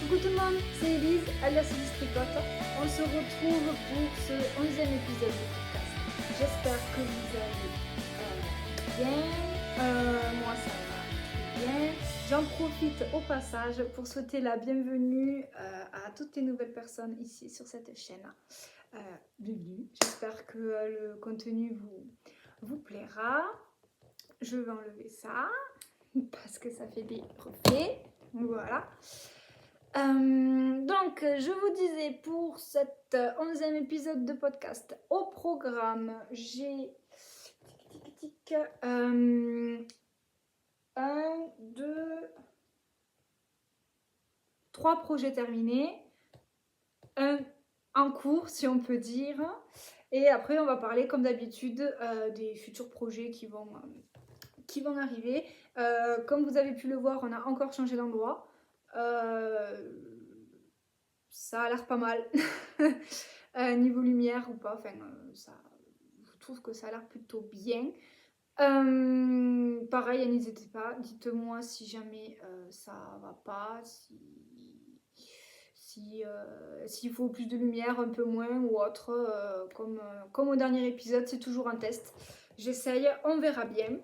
Coucou tout le monde, c'est Elise, alias Elise Tricotte. On se retrouve pour ce 11e épisode du podcast. J'espère que vous allez bien. Moi ça va bien. J'en profite au passage pour souhaiter la bienvenue à toutes les nouvelles personnes ici sur cette chaîne. Bienvenue. J'espère que le contenu vous plaira. Je vais enlever ça parce que ça fait des reflets. Voilà. Donc, je vous disais pour cet 11e épisode de podcast, au programme, j'ai 3 projets terminés, un en cours si on peut dire, et après on va parler comme d'habitude des futurs projets qui vont arriver. Comme vous avez pu le voir, on a encore changé d'endroit. Ça a l'air pas mal. Niveau lumière ou pas, enfin, je trouve que ça a l'air plutôt bien. Pareil, n'hésitez pas, dites-moi si jamais ça va pas, s'il faut plus de lumière, un peu moins ou autre. Comme au dernier épisode, c'est toujours un test. J'essaye, on verra bien.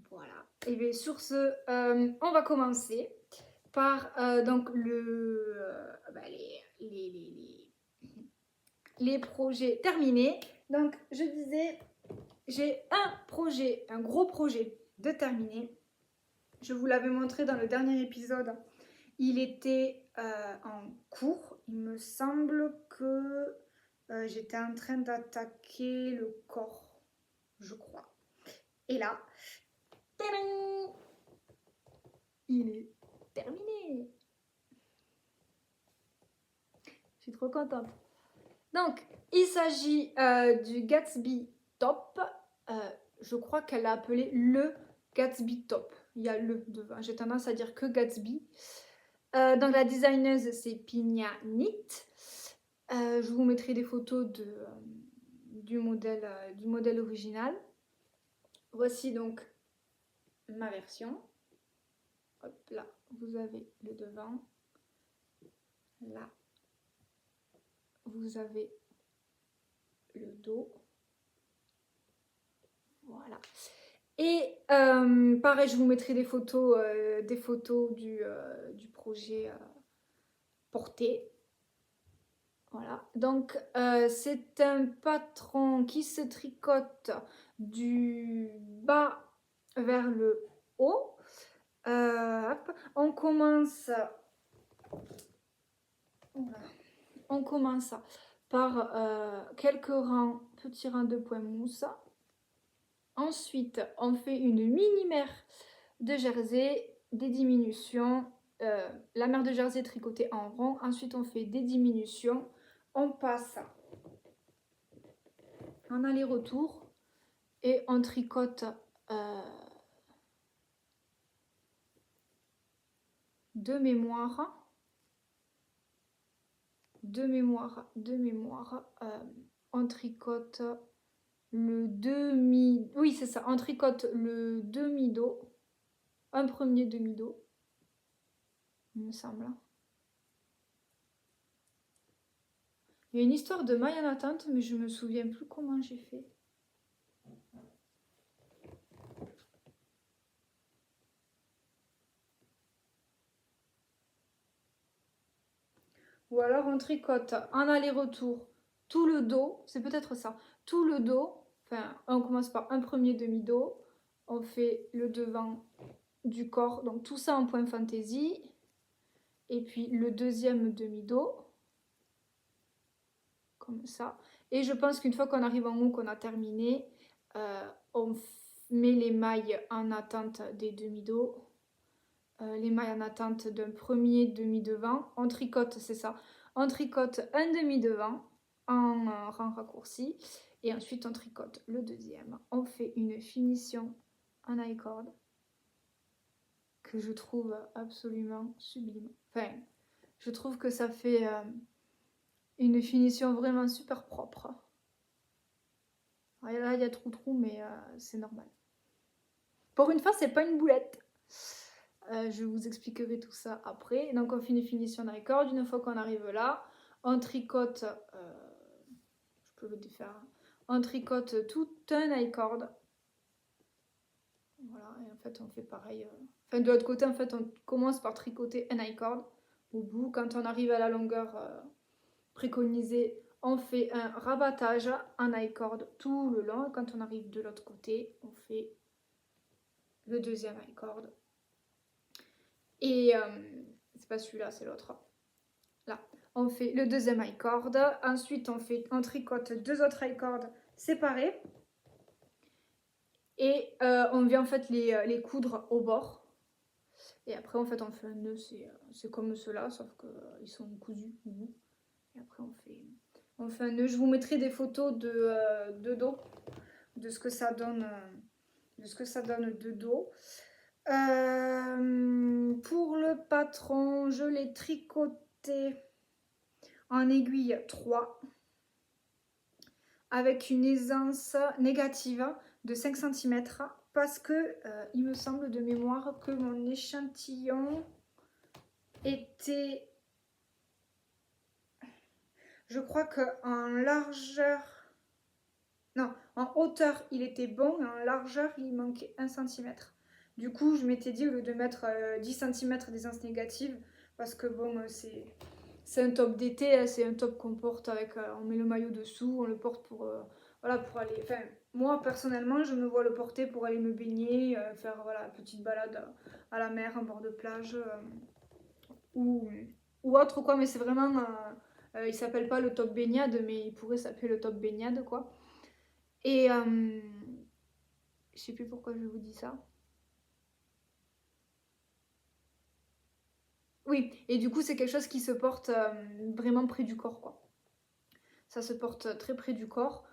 Voilà. Et bien sur ce, on va commencer par donc les projets terminés. Donc je disais, j'ai un projet, un gros projet de terminer. Je vous l'avais montré dans le dernier épisode. Il était en cours. Il me semble que j'étais en train d'attaquer le corps, je crois. Et là, tadam, il est terminé. Je suis trop contente. Donc, il s'agit du Gatsby Top. Je crois qu'elle l'a appelé le Gatsby Top. Il y a le devant. J'ai tendance à dire que Gatsby. Donc, la designeuse, c'est Pina Knit. Je vous mettrai des photos du modèle original. Voici donc ma version. Hop, là, vous avez le devant. Là, vous avez le dos. Voilà. Et pareil, je vous mettrai des photos du projet porté. Voilà. Donc, c'est un patron qui se tricote du bas vers le haut. Hop. On commence par quelques petits rangs de points mousse. Ensuite, on fait une mini-mer de jersey, des diminutions. La mer de jersey tricotée en rond. Ensuite, on fait des diminutions. On passe en aller-retour et on tricote de mémoire. On tricote le demi... Oui, c'est ça. On tricote le demi-dos. Un premier demi-dos. Il me semble. Il y a une histoire de maille en attente, mais je me souviens plus comment j'ai fait. Ou alors on tricote en aller-retour tout le dos, c'est peut-être ça, tout le dos. Enfin, on commence par un premier demi-dos, on fait le devant du corps, donc tout ça en point fantaisie. Et puis le deuxième demi-dos, comme ça. Et je pense qu'une fois qu'on arrive en haut, qu'on a terminé, on met les mailles en attente des demi-dos. Les mailles en attente d'un premier demi-devant. On tricote, c'est ça. On tricote un demi-devant en rang raccourci. Et ensuite, on tricote le deuxième. On fait une finition en I-cord que je trouve absolument sublime. Enfin, je trouve que ça fait une finition vraiment super propre. Alors là, il y a trou, mais c'est normal. Pour une fois, c'est pas une boulette. Je vous expliquerai tout ça après. Donc on fait une finition d'i-cord. Une fois qu'on arrive là, on tricote, je peux le défaire, hein. On tricote tout un i-cord. Voilà, et en fait on fait pareil. Enfin de l'autre côté, en fait on commence par tricoter un i-cord. Au bout, quand on arrive à la longueur préconisée, on fait un rabattage en i-cord tout le long. Et quand on arrive de l'autre côté, on fait le deuxième i-cord. Et c'est pas celui-là, c'est l'autre. Là, on fait le deuxième i-cord. Ensuite, on tricote deux autres i-cords séparés. Et on vient en fait les coudre au bord. Et après, en fait, on fait un nœud. C'est comme ceux-là, sauf qu'ils sont cousus au bout. Et après, on fait un nœud. Je vous mettrai des photos de dos, de ce que ça donne, de dos. Pour le patron, je l'ai tricoté en aiguille 3 avec une aisance négative de 5 cm parce que il me semble de mémoire que mon échantillon était, je crois qu'en largeur, non, en hauteur il était bon et en largeur il manquait 1 cm. Du coup, je m'étais dit, au lieu de mettre 10 cm d'aisance négative, parce que bon, c'est un top d'été, c'est un top qu'on porte avec, on met le maillot dessous, on le porte pour, voilà, pour aller, enfin, moi personnellement, je me vois le porter pour aller me baigner, faire, voilà, petite balade à la mer, en bord de plage, ou, ou autre quoi, mais c'est vraiment, il s'appelle pas le top baignade, mais il pourrait s'appeler le top baignade, quoi. Et, je sais plus pourquoi je vous dis ça. Oui, et du coup, c'est quelque chose qui se porte vraiment près du corps, quoi. Ça se porte très près du corps.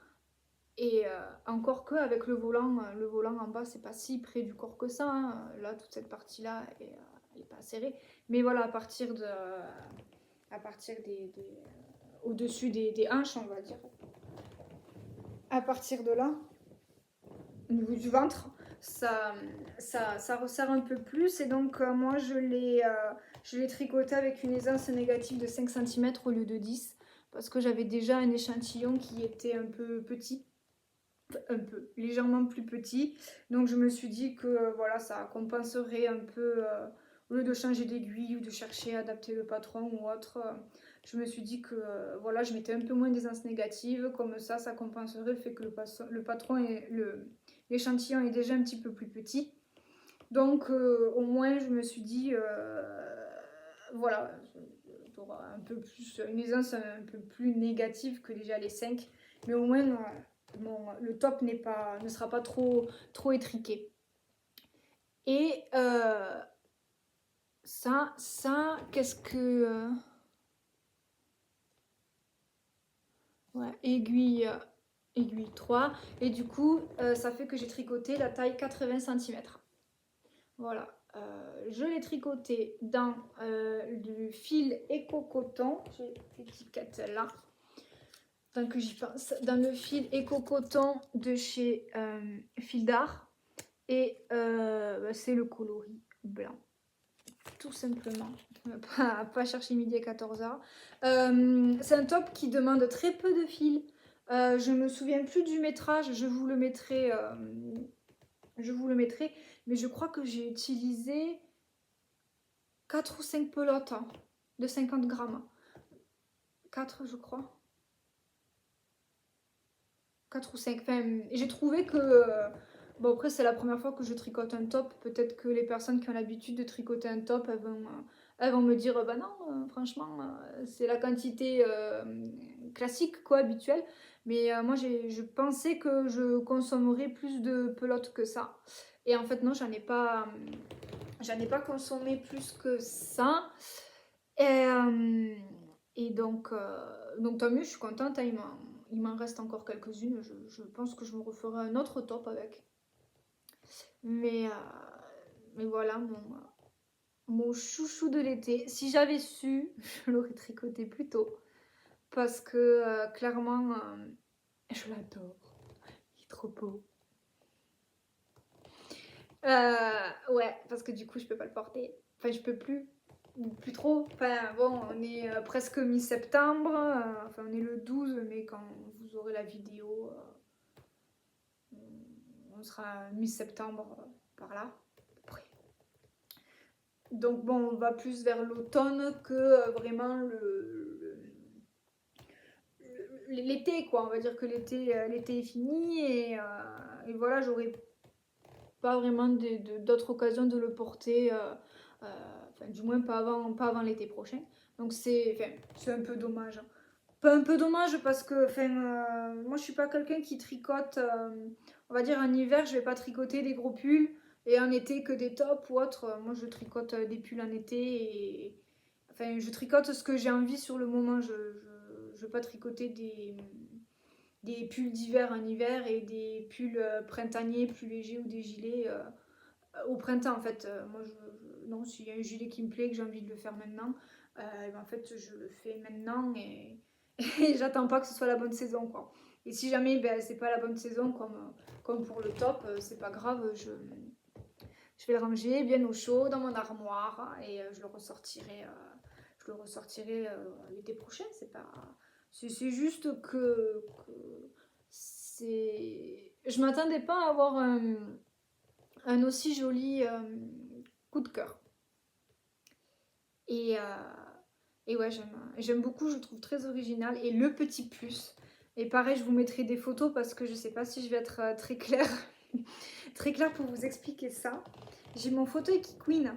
Et encore que avec le volant en bas, c'est pas si près du corps que ça, hein. Là, toute cette partie-là, elle est pas serrée. Mais voilà, à partir au-dessus des hanches, on va dire. À partir de là, au niveau du ventre, ça resserre un peu plus. Et donc, moi, je l'ai tricoté avec une aisance négative de 5 cm au lieu de 10. Parce que j'avais déjà un échantillon qui était un peu petit. Un peu, légèrement plus petit. Donc, je me suis dit que voilà, ça compenserait un peu, au lieu de changer d'aiguille ou de chercher à adapter le patron ou autre. Je me suis dit que voilà, je mettais un peu moins d'aisance négative. Comme ça compenserait le fait que le patron et l'échantillon est déjà un petit peu plus petit. Donc au moins je me suis dit voilà, tu auras un peu plus, une aisance un peu plus négative que déjà les 5, mais au moins le top ne sera pas trop étriqué. Et ça qu'est-ce que ouais, aiguille 3. Et du coup, ça fait que j'ai tricoté la taille 80 cm. Voilà. Je l'ai tricoté dans du fil éco-coton. J'ai l'étiquette là. Tant que j'y pense. Dans le fil éco-coton de chez Fil d'Art. Et c'est le coloris blanc. Tout simplement. Pas chercher midi à 14h. C'est un top qui demande très peu de fil. Je me souviens plus du métrage, je vous le mettrai, mais je crois que j'ai utilisé 4 ou 5 pelotes de 50 grammes. 4 je crois. 4 ou 5. Enfin, j'ai trouvé que... bon après c'est la première fois que je tricote un top. Peut-être que les personnes qui ont l'habitude de tricoter un top, elles vont me dire bah non, franchement, c'est la quantité classique quoi, habituelle. Mais moi je pensais que je consommerais plus de pelotes que ça. Et en fait non, j'en ai pas consommé plus que ça. Et donc tant mieux, je suis contente, hein, il m'en reste encore quelques-unes. Je pense que je me referai un autre top avec. Mais voilà, mon chouchou de l'été. Si j'avais su, je l'aurais tricoté plus tôt. Parce que clairement, je l'adore. Il est trop beau. Ouais, parce que du coup, je peux pas le porter. Enfin, je peux plus. Plus trop. Enfin, bon, on est presque mi-septembre. Enfin, on est le 12, mais quand vous aurez la vidéo, on sera mi-septembre par là. Après. Donc, bon, on va plus vers l'automne que vraiment l'été, quoi. On va dire que l'été est fini et voilà, j'aurai pas vraiment d'autres occasions de le porter, enfin, du moins pas avant l'été prochain. Donc c'est un peu dommage. Pas un peu dommage parce que moi je suis pas quelqu'un qui tricote, on va dire en hiver je vais pas tricoter des gros pulls et en été que des tops ou autre. Moi je tricote des pulls en été et enfin je tricote ce que j'ai envie sur le moment. Je veux pas tricoter des pulls d'hiver en hiver et des pulls printaniers plus légers ou des gilets au printemps en fait. Non, s'il y a un gilet qui me plaît, que j'ai envie de le faire maintenant, en fait je le fais maintenant et j'attends pas que ce soit la bonne saison quoi. Et si jamais c'est pas la bonne saison comme pour le top, c'est pas grave, je vais le ranger bien au chaud dans mon armoire et je le ressortirai l'été prochain. C'est juste que je m'attendais pas à avoir un aussi joli coup de cœur. Et, et ouais, j'aime beaucoup, je le trouve très original. Et le petit plus, et pareil, je vous mettrai des photos parce que je sais pas si je vais être très claire, très claire pour vous expliquer ça. J'ai mon fauteuil qui queen.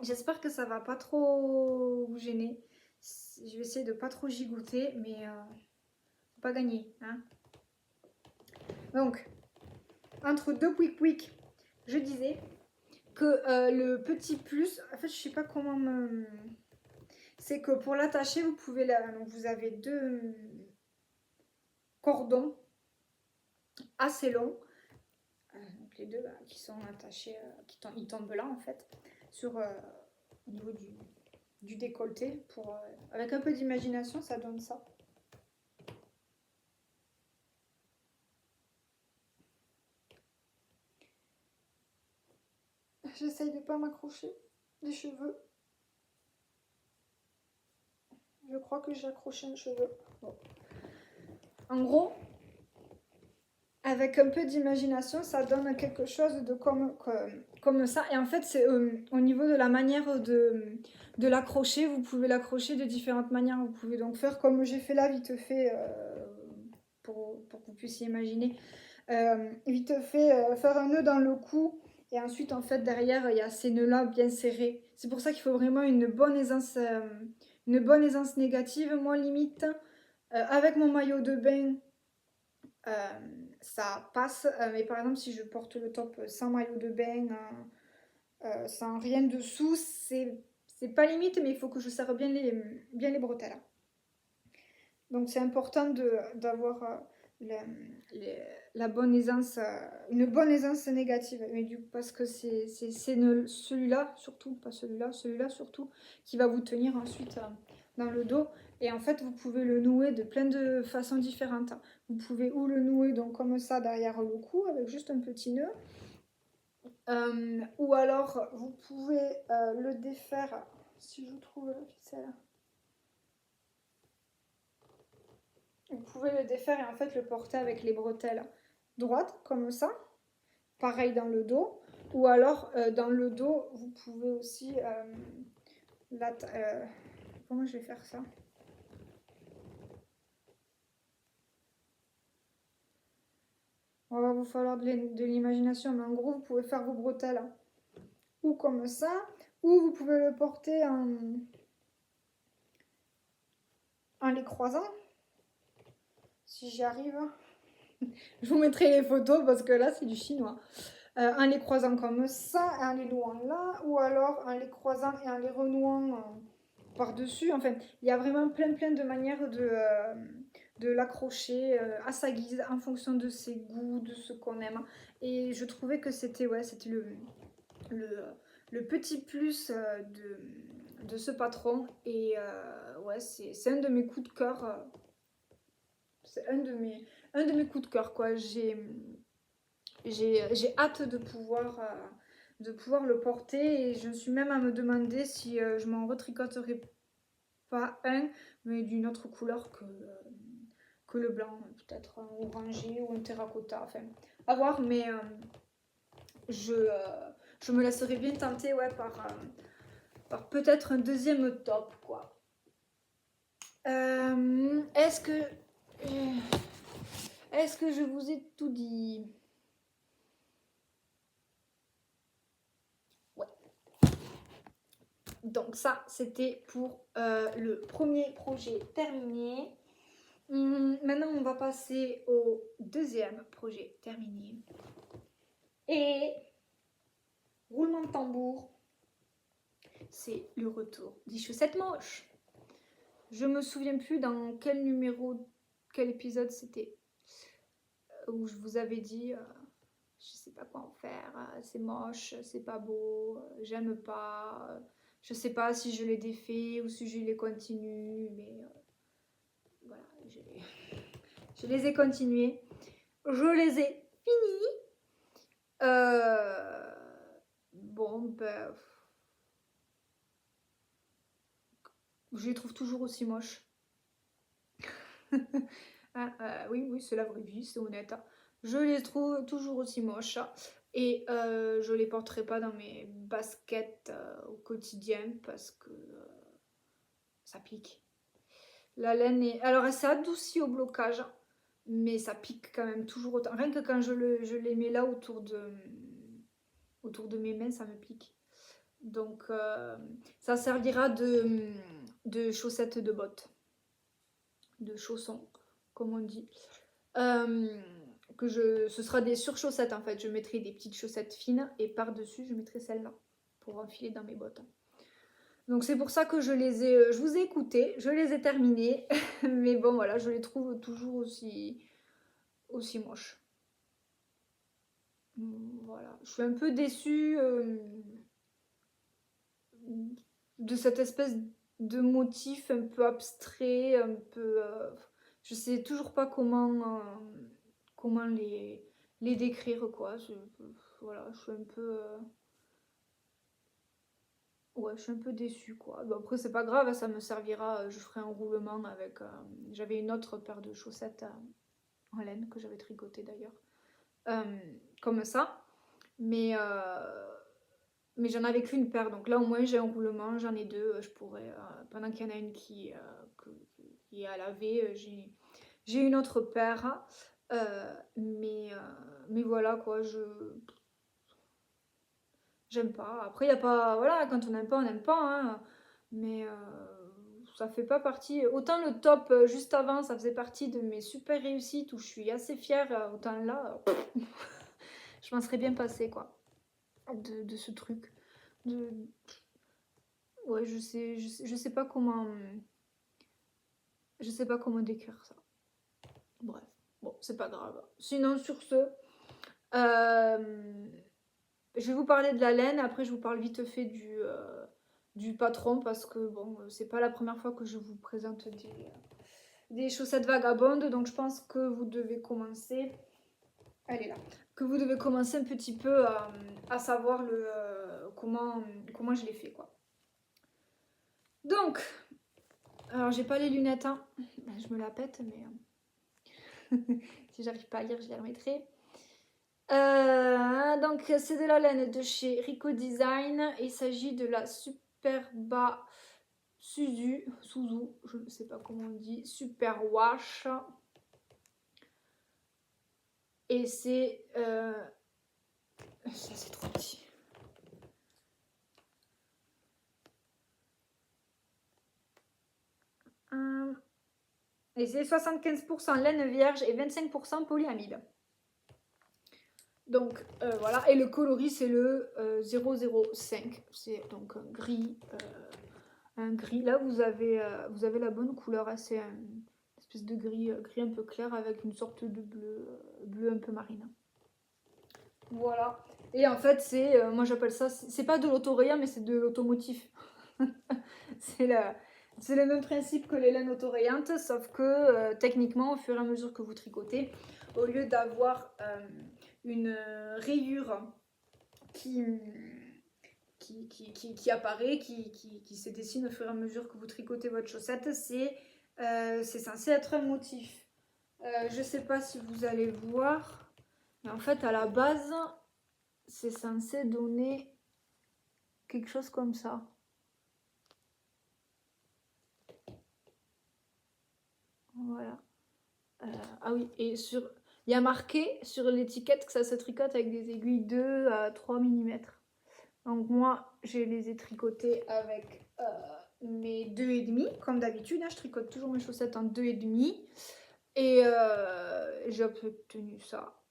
J'espère que ça va pas trop vous gêner. Je vais essayer de pas trop gigoter, mais faut pas gagner. Hein. Donc, entre deux quick, je disais que le petit plus, en fait, je sais pas comment me. C'est que pour l'attacher, vous pouvez donc vous avez deux cordons assez longs, donc les deux qui sont attachés, ils tombent là en fait, sur au niveau du décolleté. Avec un peu d'imagination, ça donne ça. J'essaye de pas m'accrocher les cheveux. Je crois que j'ai accroché un cheveu. Bon. En gros, avec un peu d'imagination, ça donne quelque chose de comme ça. Et en fait, c'est au niveau de la manière de l'accrocher. Vous pouvez l'accrocher de différentes manières. Vous pouvez donc faire comme j'ai fait là, vite fait, pour que vous puissiez imaginer. Vite fait, faire un nœud dans le cou. Et ensuite, en fait, derrière, il y a ces nœuds-là bien serrés. C'est pour ça qu'il faut vraiment une bonne aisance négative. Moi, limite, avec mon maillot de bain, ça passe. Mais par exemple, si je porte le top sans maillot de bain, sans rien dessous, c'est pas limite, mais il faut que je serre bien les bretelles. Donc c'est important d'avoir la bonne aisance, une bonne aisance négative. Mais parce que c'est celui-là surtout, pas celui-là surtout, qui va vous tenir ensuite dans le dos. Et en fait, vous pouvez le nouer de plein de façons différentes. Vous pouvez ou le nouer donc comme ça derrière le cou avec juste un petit nœud. Ou alors vous pouvez le défaire, si je trouve la ficelle. Vous pouvez le défaire et en fait le porter avec les bretelles droites comme ça. Pareil dans le dos. Ou alors dans le dos, vous pouvez aussi comment je vais faire ça? Il va vous falloir de l'imagination, mais en gros, vous pouvez faire vos bretelles ou comme ça, ou vous pouvez le porter en les croisant. Si j'y arrive, je vous mettrai les photos parce que là, c'est du chinois. En les croisant comme ça, en les nouant là, ou alors en les croisant et en les renouant par-dessus. Enfin, il y a vraiment plein de manières de l'accrocher à sa guise, en fonction de ses goûts, de ce qu'on aime. Et je trouvais que c'était le petit plus de ce patron. Et ouais, c'est un de mes coups de cœur. C'est un de mes coups de cœur, quoi. j'ai hâte de pouvoir le porter et je suis même à me demander si je m'en retricoterai pas un, mais d'une autre couleur que le blanc, peut-être un orangé ou un terracotta, enfin, à voir, mais je me laisserai bien tenter, ouais, par peut-être un deuxième top, quoi. Est-ce que je vous ai tout dit? Ouais. Donc ça, c'était pour le premier projet terminé. Maintenant, on va passer au deuxième projet terminé. Et roulement de tambour, c'est le retour des chaussettes moches. Je me souviens plus dans quel numéro, quel épisode c'était, où je vous avais dit je sais pas quoi en faire, c'est moche, c'est pas beau, j'aime pas, je sais pas si je les défais ou si je les continue, mais voilà, je les ai continués, je les ai finis. Bon, ben, je les trouve toujours aussi moches. Oui, c'est la vraie vie, c'est honnête. Je les trouve toujours aussi moches et je les porterai pas dans mes baskets au quotidien parce que ça pique. La laine est... Alors elle s'est adoucie au blocage, mais ça pique quand même toujours autant. Rien que quand je les mets là autour de mes mains, ça me pique. Donc ça servira de chaussettes de bottes, de chaussons, comme on dit. Ce sera des surchaussettes en fait. Je mettrai des petites chaussettes fines et par-dessus, je mettrai celles-là pour enfiler dans mes bottes. Donc c'est pour ça que je vous ai écouté, je les ai terminées. Mais bon, voilà, je les trouve toujours aussi moches. Voilà, je suis un peu déçue de cette espèce de motif un peu abstrait, un peu... je sais toujours pas comment les décrire, quoi. Voilà, je suis un peu... Ouais, je suis un peu déçue, quoi. Bon, après, c'est pas grave, ça me servira. Je ferai un roulement avec... J'avais une autre paire de chaussettes en laine que j'avais tricoté d'ailleurs. Comme ça. Mais j'en avais qu'une paire, donc là au moins j'ai un roulement, j'en ai deux, je pourrais, pendant qu'il y en a une qui est à laver, j'ai une autre paire, mais voilà quoi, j'aime pas. Après il y a pas, voilà, quand on n'aime pas, hein, mais ça fait pas partie, autant le top juste avant ça faisait partie de mes super réussites où je suis assez fière, autant là, je m'en serais bien passée quoi, de ce truc. De... Ouais, je sais pas comment. Je sais pas comment décrire ça. Bref, bon, c'est pas grave. Sinon, sur ce, je vais vous parler de la laine. Après, je vous parle vite fait du patron parce que bon, c'est pas la première fois que je vous présente des chaussettes vagabondes. Donc, je pense que vous devez commencer. Elle est là. Que vous devez commencer un petit peu à savoir comment je l'ai fait, quoi. Donc, alors j'ai pas les lunettes, hein. Je me la pète, mais si j'arrive pas à lire, je les remettrai. Donc c'est de la laine de chez Rico Design. Il s'agit de la Superba Suzu, je ne sais pas comment on dit, Super Wash. Et c'est... ça c'est trop petit. Et c'est 75% laine vierge et 25% polyamide. Donc voilà, et le coloris c'est le 005, c'est donc un gris. Là vous avez la bonne couleur, c'est une espèce de gris un peu clair avec une sorte de bleu un peu marine. Voilà, et en fait c'est, moi j'appelle ça, c'est pas de l'autorayant mais c'est de l'automotif. c'est le même principe que les laines autorayantes, sauf que techniquement au fur et à mesure que vous tricotez, au lieu d'avoir une rayure qui apparaît, qui se dessine au fur et à mesure que vous tricotez votre chaussette. C'est censé être un motif. Je sais pas si vous allez voir, mais en fait à la base c'est censé donner quelque chose comme ça. Voilà. Ah oui, et il y a marqué sur l'étiquette que ça se tricote avec des aiguilles 2 à 3 mm. Donc moi, je les ai tricotés avec mes 2,5, comme d'habitude. Hein, je tricote toujours mes chaussettes en 2,5. Et j'ai obtenu ça.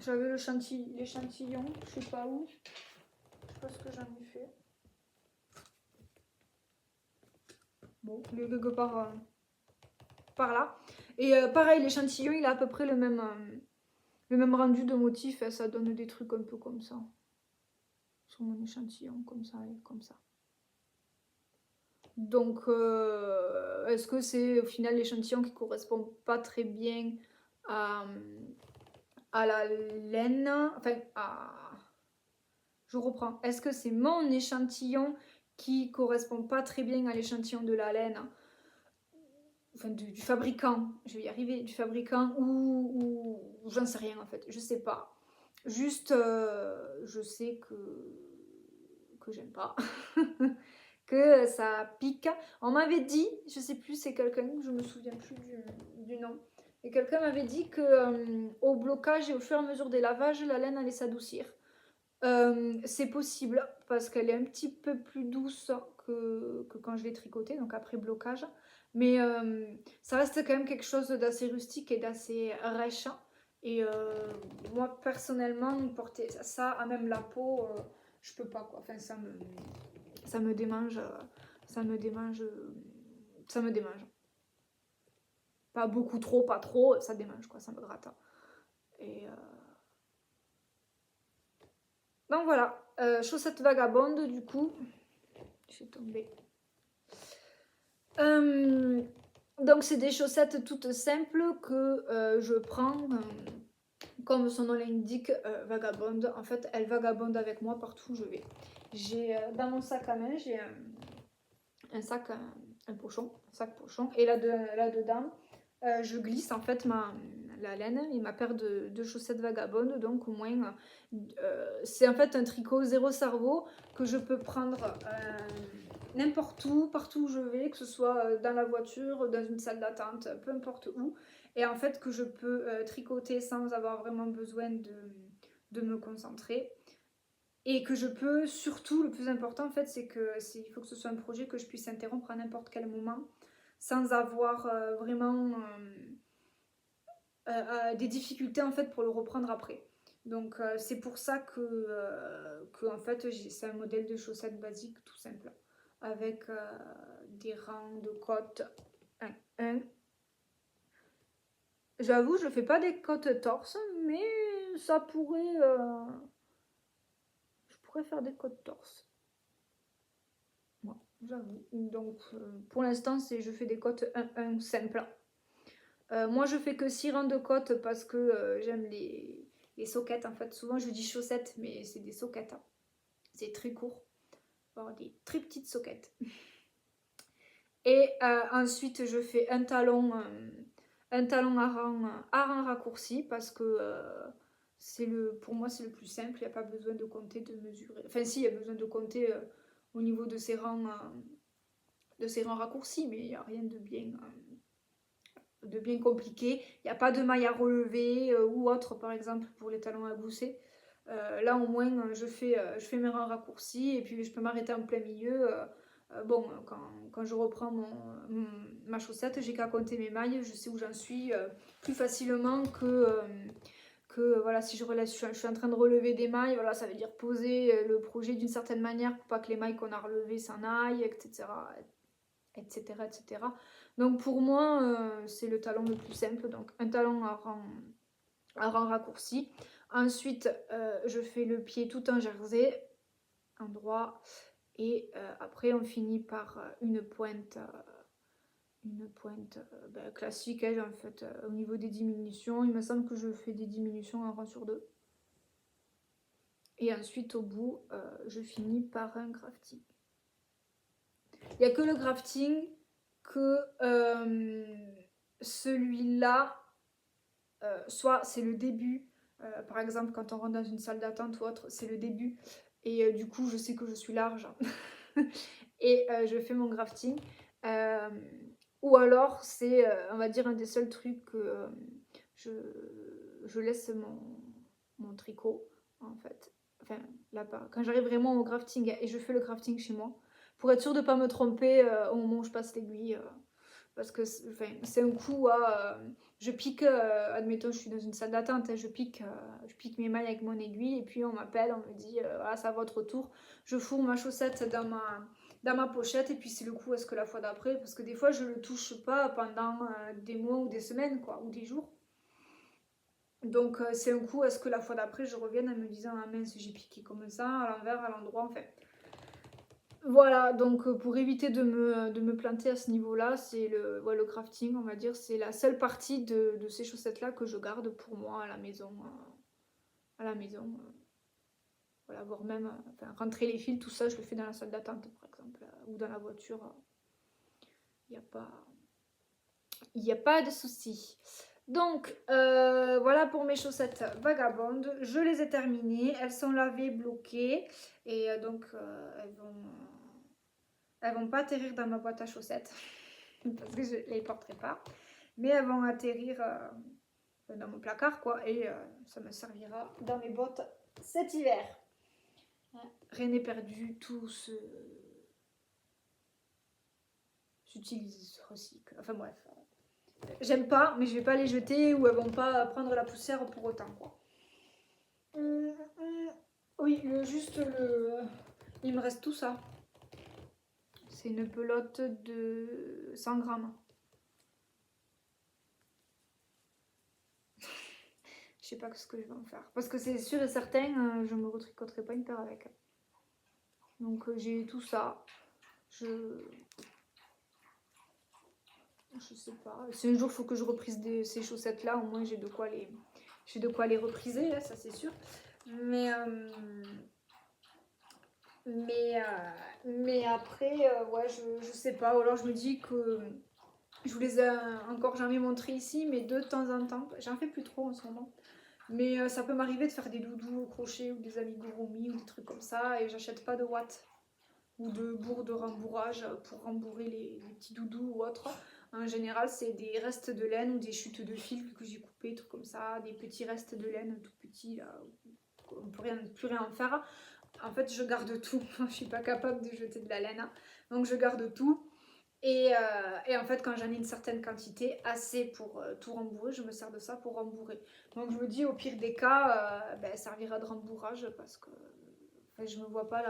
J'avais l'échantillon, je sais pas où. Je sais pas ce que j'en ai fait. Bon, il est quelque part par là. Et pareil, l'échantillon, il a à peu près le même rendu de motif. Et ça donne des trucs un peu comme ça. Sur mon échantillon, comme ça et comme ça. Donc, est-ce que c'est au final l'échantillon qui correspond pas très bien à la laine? Enfin, je reprends. Est-ce que c'est mon échantillon qui correspond pas très bien à l'échantillon de la laine? Enfin, du fabricant, je vais y arriver, du fabricant ou j'en sais rien en fait, je sais pas. Juste, je sais que j'aime pas. Que ça pique. On m'avait dit, je sais plus, c'est quelqu'un, je me souviens plus du nom, et quelqu'un m'avait dit que au blocage et au fur et à mesure des lavages, la laine allait s'adoucir. C'est possible parce qu'elle est un petit peu plus douce que quand je l'ai tricotée, donc après blocage. Mais ça reste quand même quelque chose d'assez rustique et d'assez rêche. Et moi personnellement, porter ça à même la peau, je peux pas quoi. Enfin, ça me démange, ça me démange, ça me démange. Pas beaucoup trop, pas trop, ça démange quoi, ça me gratte. Et donc voilà, chaussettes vagabondes du coup. J'ai tombé. Donc c'est des chaussettes toutes simples que je prends, comme son nom l'indique, vagabonde. En fait, elles vagabondent avec moi partout où je vais. J'ai dans mon sac à main, j'ai un sac, un pochon, un sac pochon. Et là-dedans, je glisse en fait la laine et ma paire de chaussettes vagabondes. Donc au moins, c'est en fait un tricot zéro cerveau que je peux prendre n'importe où, partout où je vais, que ce soit dans la voiture, dans une salle d'attente, peu importe où. Et en fait que je peux tricoter sans avoir vraiment besoin de me concentrer. Et que je peux, surtout, le plus important en fait, c'est il faut que ce soit un projet que je puisse interrompre à n'importe quel moment sans avoir vraiment des difficultés en fait pour le reprendre après. Donc c'est pour ça que en fait c'est un modèle de chaussettes basique tout simple avec des rangs de côtes 1. J'avoue, je fais pas des côtes torse, mais ça pourrait je pourrais faire des côtes torse. J'avoue. Donc pour l'instant, je fais des côtes 1 simples. Moi, je fais que 6 rangs de côtes parce que j'aime les soquettes. En fait, souvent je dis chaussettes, mais c'est des soquettes. Hein. C'est très court. Bon, des très petites soquettes. Et ensuite, je fais un talon à rang raccourci parce que pour moi, c'est le plus simple. Il n'y a pas besoin de compter, de mesurer. Enfin, si, il y a besoin de compter au niveau de ces rangs raccourcis, mais il n'y a rien de bien compliqué. Il n'y a pas de maille à relever ou autre, par exemple, pour les talons à gousset. Là, au moins, je fais mes rangs raccourcis et puis je peux m'arrêter en plein milieu. Bon, quand je reprends ma chaussette, j'ai qu'à compter mes mailles, je sais où j'en suis plus facilement que voilà, si je suis en train de relever des mailles, voilà, ça veut dire poser le projet d'une certaine manière pour pas que les mailles qu'on a relevées s'en aillent, etc. etc. etc. Donc pour moi, c'est le talon le plus simple, donc un talon à rang raccourci. Ensuite, je fais le pied tout en jersey, en droit, et après on finit par une pointe une pointe classique, hein, en fait, au niveau des diminutions. Il me semble que je fais des diminutions en rang sur 2. Et ensuite, au bout, je finis par un grafting. Il n'y a que le grafting que celui-là, soit c'est le début, par exemple quand on rentre dans une salle d'attente ou autre, c'est le début. Et du coup, je sais que je suis large. Et je fais mon grafting. Ou alors, c'est, on va dire, un des seuls trucs que je laisse mon tricot, en fait. Enfin, là, quand j'arrive vraiment au grafting et je fais le grafting chez moi, pour être sûre de ne pas me tromper au moment où je passe l'aiguille. Parce que c'est un coup à... je pique, admettons, je suis dans une salle d'attente, je pique mes mailles avec mon aiguille et puis on m'appelle, on me dit, voilà, c'est à votre tour. Je fourre ma chaussette dans ma pochette et puis c'est le coup, est-ce que la fois d'après, parce que des fois je le touche pas pendant des mois ou des semaines, quoi, ou des jours. Donc c'est un coup, est-ce que la fois d'après je revienne en me disant, ah mince, j'ai piqué comme ça, à l'envers, à l'endroit, enfin... Voilà, donc pour éviter de me planter à ce niveau-là, c'est le crafting, on va dire, c'est la seule partie de ces chaussettes-là que je garde pour moi à la maison. Voilà, voire même rentrer les fils, tout ça, je le fais dans la salle d'attente, par exemple, ou dans la voiture. Il n'y a pas de souci. Donc, voilà pour mes chaussettes vagabondes. Je les ai terminées. Elles sont lavées, bloquées. Et donc, elles vont pas atterrir dans ma boîte à chaussettes. Parce que je ne les porterai pas. Mais elles vont atterrir dans mon placard, quoi. Et ça me servira dans mes bottes cet hiver. Rien n'est perdu. Tout s'utilise, se recycle. Enfin bref. J'aime pas, mais je vais pas les jeter ou elles vont pas prendre la poussière pour autant, quoi. Oui, il me reste tout ça. C'est une pelote de 100 grammes. Je sais pas ce que je vais en faire. Parce que c'est sûr et certain, je me retricoterai pas une paire avec. Donc j'ai tout ça. Je sais pas. Si un jour il faut que je reprise ces chaussettes là, au moins j'ai de quoi les repriser, là, ça c'est sûr. Mais après, ouais, je sais pas. Ou alors je me dis que je vous les ai encore jamais montrés ici, mais de temps en temps, j'en fais plus trop en ce moment. Mais ça peut m'arriver de faire des doudous au crochet ou des amigurumi ou des trucs comme ça, et j'achète pas de watts ou de bourre de rembourrage pour rembourrer les petits doudous ou autres. En général, c'est des restes de laine ou des chutes de fil que j'ai coupées, trucs comme ça, des petits restes de laine tout petits, là, on ne peut plus rien en faire. En fait, je garde tout. Je suis pas capable de jeter de la laine, donc je garde tout. Et en fait, quand j'en ai une certaine quantité, assez pour tout rembourrer, je me sers de ça pour rembourrer. Donc je me dis, au pire des cas, ça servira de rembourrage parce que je me vois pas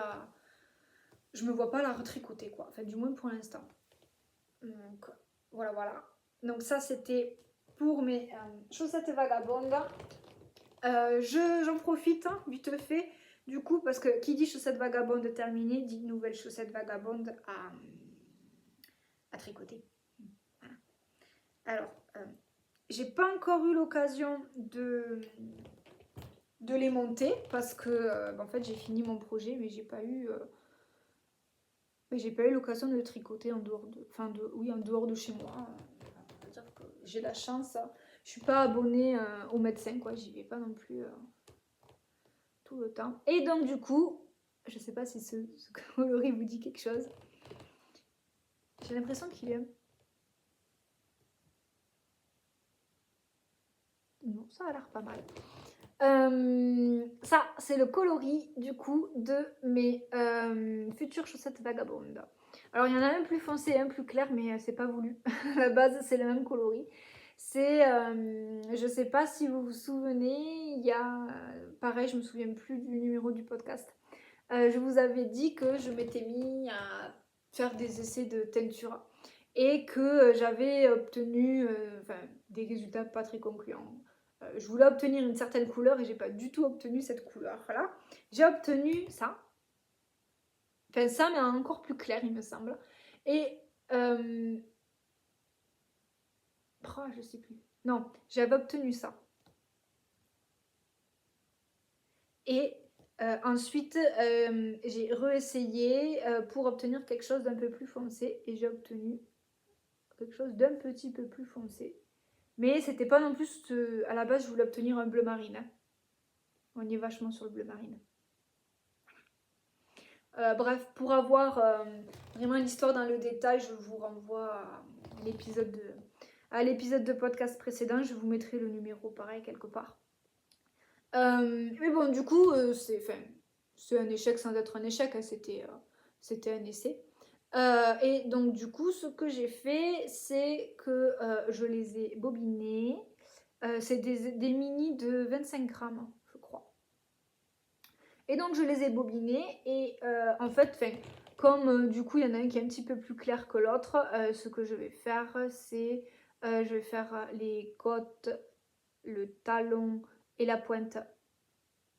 la retricoter, quoi. Enfin, du moins pour l'instant. Donc voilà. Donc ça, c'était pour mes chaussettes vagabondes. J'en profite, hein, vite fait, du coup, parce que qui dit chaussettes vagabondes terminées, dit nouvelle chaussette vagabonde à tricoter. Voilà. Alors, j'ai pas encore eu l'occasion de les monter parce que en fait j'ai fini mon projet, mais j'ai pas eu l'occasion de le tricoter en dehors en dehors de chez moi. On va dire que j'ai la chance. Je suis pas abonnée au médecin, quoi. J'y vais pas non plus tout le temps. Et donc du coup, je sais pas si ce coloris vous dit quelque chose. J'ai l'impression qu'il est... Non, ça a l'air pas mal. Ça, c'est le coloris du coup de mes futures chaussettes vagabondes. Alors, il y en a un plus foncé et un plus clair, mais c'est pas voulu. À la base, c'est le même coloris. C'est, je sais pas si vous vous souvenez, il y a, pareil, je me souviens plus du numéro du podcast. Je vous avais dit que je m'étais mis à faire des essais de teinture et que j'avais obtenu des résultats pas très concluants. Je voulais obtenir une certaine couleur et j'ai pas du tout obtenu cette couleur là. J'ai obtenu ça. Enfin ça mais encore plus clair il me semble. Et Oh, je sais plus. Non, j'avais obtenu ça. Et ensuite, j'ai réessayé pour obtenir quelque chose d'un peu plus foncé. Et j'ai obtenu quelque chose d'un petit peu plus foncé. Mais c'était pas non plus... à la base, je voulais obtenir un bleu marine. Hein. On y est vachement sur le bleu marine. Bref, pour avoir vraiment l'histoire dans le détail, je vous renvoie à l'épisode de podcast précédent. Je vous mettrai le numéro pareil quelque part. Mais bon, du coup, c'est un échec sans être un échec. Hein, c'était un essai. Et donc, du coup, ce que j'ai fait, c'est que je les ai bobinés. C'est des mini de 25 grammes, je crois. Et donc je les ai bobinés et en fait, comme du coup il y en a un qui est un petit peu plus clair que l'autre, ce que je vais faire c'est je vais faire les côtes, le talon et la pointe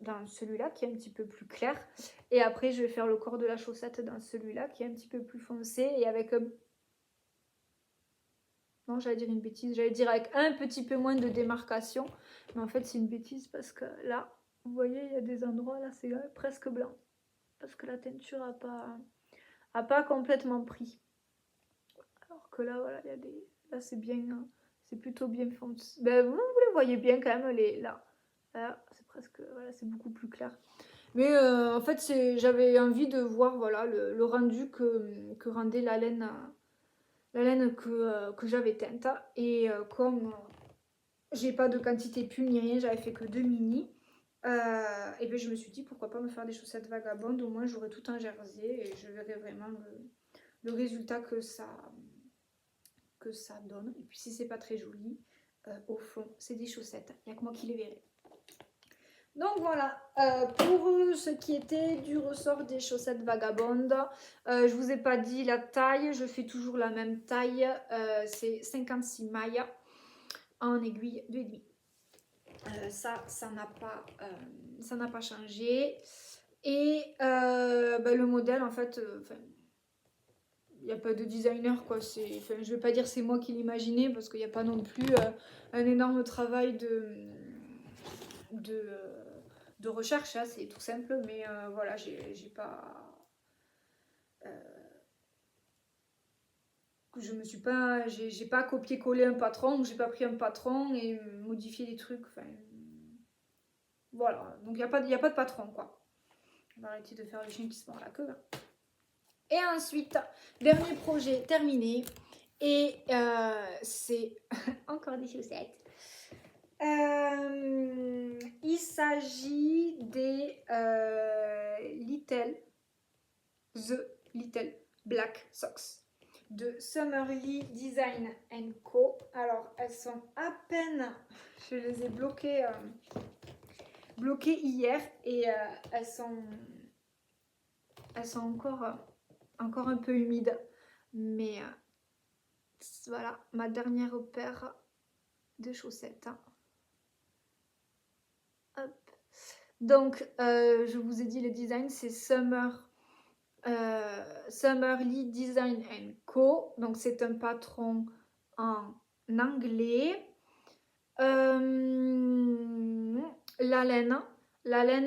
dans celui-là qui est un petit peu plus clair et après je vais faire le corps de la chaussette dans celui-là qui est un petit peu plus foncé et avec non, j'allais dire une bêtise, j'allais dire avec un petit peu moins de démarcation, mais en fait c'est une bêtise parce que là, vous voyez, il y a des endroits là, c'est presque blanc parce que la teinture a pas complètement pris. Alors que là, voilà, il y a des, là c'est bien, hein, c'est plutôt bien foncé. Ben, vous les voyez bien quand même là, là c'est presque, voilà, c'est beaucoup plus clair. Mais en fait, j'avais envie de voir voilà le rendu que rendait la laine que j'avais teinte. Et comme j'ai pas de quantité pull ni rien, j'avais fait que 2 mini. Et bien je me suis dit pourquoi pas me faire des chaussettes vagabondes, au moins j'aurais tout un jersey et je verrai vraiment le résultat que ça donne. Et puis si c'est pas très joli, au fond c'est des chaussettes, il n'y a que moi qui les verrai. Donc voilà, pour ce qui était du ressort des chaussettes vagabondes, je vous ai pas dit la taille, je fais toujours la même taille, c'est 56 mailles en aiguille de 2,5. Ça n'a pas changé. Et le modèle, en fait, il n'y a pas de designer, quoi. Je vais pas dire c'est moi qui l'ai imaginé, parce qu'il n'y a pas non plus un énorme travail de recherche, hein, c'est tout simple, mais voilà, j'ai pas... j'ai pas copié-collé un patron, j'ai pas pris un patron et modifié des trucs, enfin... Voilà, donc il n'y a pas de patron, quoi. On va arrêter de faire le chien qui se mord la queue. Hein. Et ensuite, dernier projet terminé. Et c'est encore des chaussettes. Il s'agit des The Little Black Socks de Summerly Design Co. Alors, elles sont à peine... Je les ai bloquées hier et elles sont encore un peu humides. Mais voilà, ma dernière paire de chaussettes. Hein. Hop. Donc, je vous ai dit le design, c'est Summerly Design Co. Donc, c'est un patron en anglais. La laine,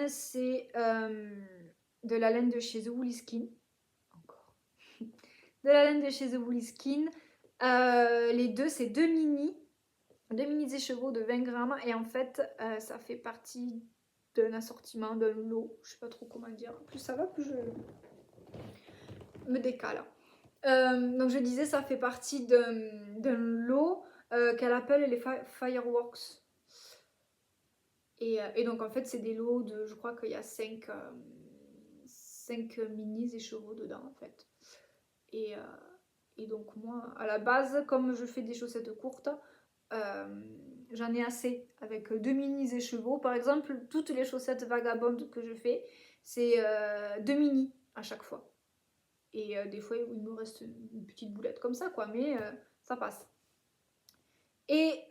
c'est de la laine de chez The Woolly Skin. Encore. De la laine de chez The Woolly Skin. Les deux, c'est deux mini écheveaux de 20 grammes. Et en fait, ça fait partie d'un assortiment, d'un lot. Je sais pas trop comment dire. Plus ça va, plus je me décale. Donc je disais, ça fait partie d'un lot qu'elle appelle les Fireworks. Et donc en fait c'est des lots de, je crois qu'il y a 5 mini écheveaux dedans en fait. Et donc moi à la base, comme je fais des chaussettes courtes, j'en ai assez avec 2 mini écheveaux. Par exemple, toutes les chaussettes vagabondes que je fais, c'est 2 mini à chaque fois. Et des fois il me reste une petite boulette comme ça quoi, mais ça passe. Et